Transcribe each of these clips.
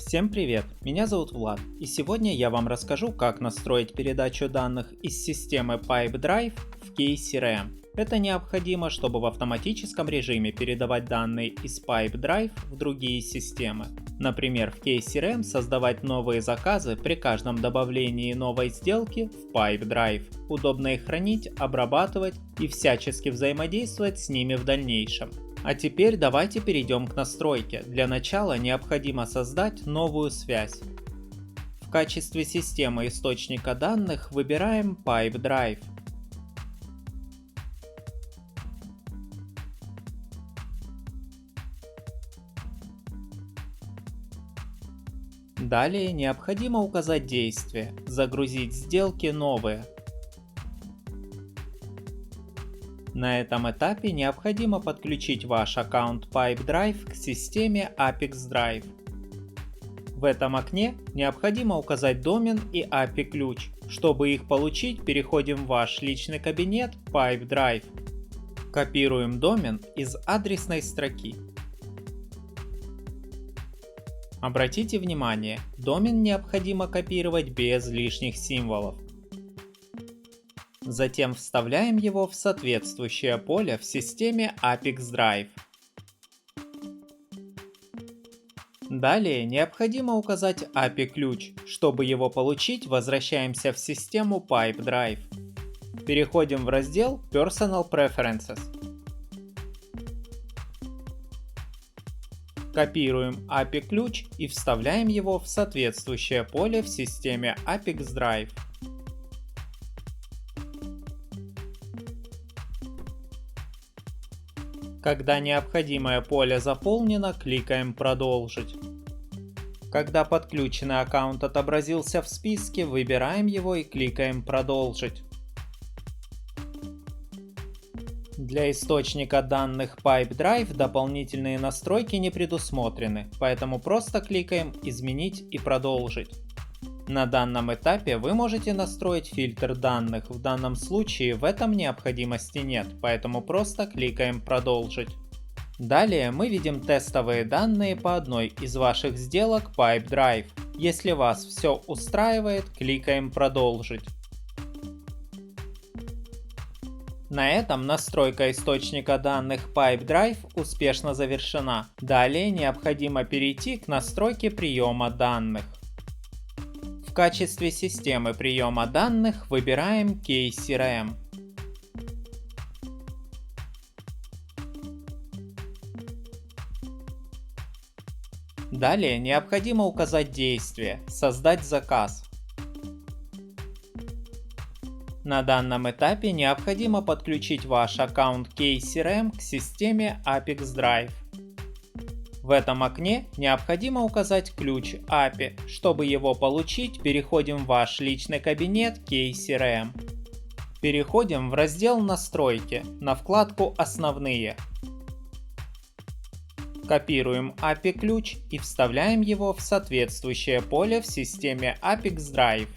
Всем привет, меня зовут Влад, и сегодня я вам расскажу, как настроить передачу данных из системы PipeDrive в KCRM. Это необходимо, чтобы в автоматическом режиме передавать данные из PipeDrive в другие системы. Например, в KCRM создавать новые заказы при каждом добавлении новой сделки в PipeDrive. Удобно их хранить, обрабатывать и всячески взаимодействовать с ними в дальнейшем. А теперь давайте перейдем к настройке. Для начала необходимо создать новую связь. В качестве системы источника данных выбираем PipeDrive. Далее необходимо указать действие «Загрузить сделки новые». На этом этапе необходимо подключить ваш аккаунт PipeDrive к системе Apex Drive. В этом окне необходимо указать домен и API-ключ. Чтобы их получить, переходим в ваш личный кабинет PipeDrive. Копируем домен из адресной строки. Обратите внимание, домен необходимо копировать без лишних символов. Затем вставляем его в соответствующее поле в системе Apex Drive. Далее необходимо указать API-ключ. Чтобы его получить, возвращаемся в систему PipeDrive. Переходим в раздел Personal Preferences. Копируем API-ключ и вставляем его в соответствующее поле в системе Apex Drive. Когда необходимое поле заполнено, кликаем «Продолжить». Когда подключенный аккаунт отобразился в списке, выбираем его и кликаем «Продолжить». Для источника данных PipeDrive дополнительные настройки не предусмотрены, поэтому просто кликаем «Изменить» и «Продолжить». На данном этапе вы можете настроить фильтр данных, в данном случае в этом необходимости нет, поэтому просто кликаем «Продолжить». Далее мы видим тестовые данные по одной из ваших сделок PipeDrive. Если вас все устраивает, кликаем «Продолжить». На этом настройка источника данных PipeDrive успешно завершена. Далее необходимо перейти к настройке приема данных. В качестве системы приема данных выбираем KCRM. Далее необходимо указать действие «Создать заказ». На данном этапе необходимо подключить ваш аккаунт KCRM к системе Apex Drive. В этом окне необходимо указать ключ API. Чтобы его получить, переходим в ваш личный кабинет KCRM. Переходим в раздел «Настройки» на вкладку «Основные». Копируем API-ключ и вставляем его в соответствующее поле в системе Apex Drive.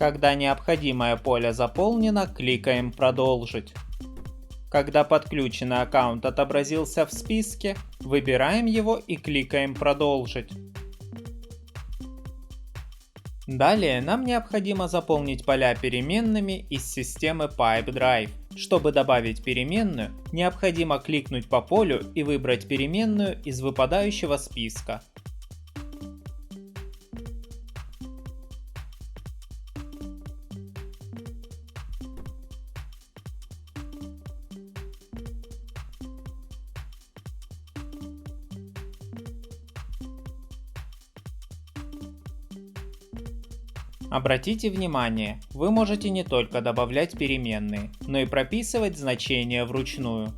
Когда необходимое поле заполнено, кликаем «Продолжить». Когда подключенный аккаунт отобразился в списке, выбираем его и кликаем «Продолжить». Далее нам необходимо заполнить поля переменными из системы PipeDrive. Чтобы добавить переменную, необходимо кликнуть по полю и выбрать переменную из выпадающего списка. Обратите внимание, вы можете не только добавлять переменные, но и прописывать значения вручную.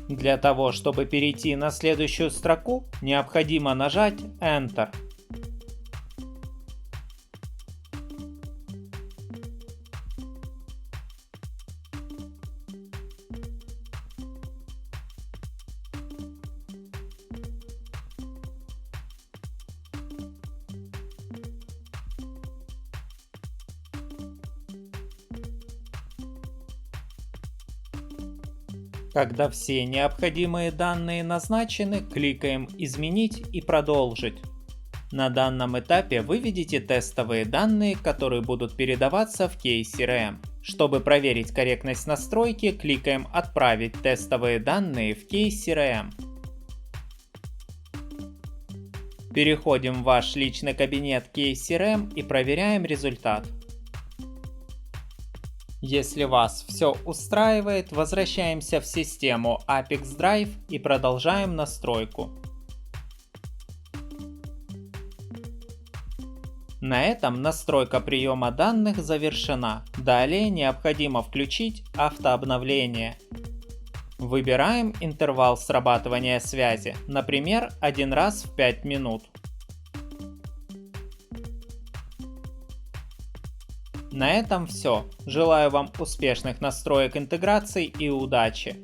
Для того, чтобы перейти на следующую строку, необходимо нажать Enter. Когда все необходимые данные назначены, кликаем «Изменить» и «Продолжить». На данном этапе вы видите тестовые данные, которые будут передаваться в KCRM. Чтобы проверить корректность настройки, кликаем «Отправить тестовые данные в KCRM». Переходим в ваш личный кабинет KCRM и проверяем результат. Если вас все устраивает, возвращаемся в систему Apex Drive и продолжаем настройку. На этом настройка приема данных завершена. Далее необходимо включить автообновление. Выбираем интервал срабатывания связи, например, 1 раз в 5 минут. На этом все. Желаю вам успешных настроек интеграции и удачи!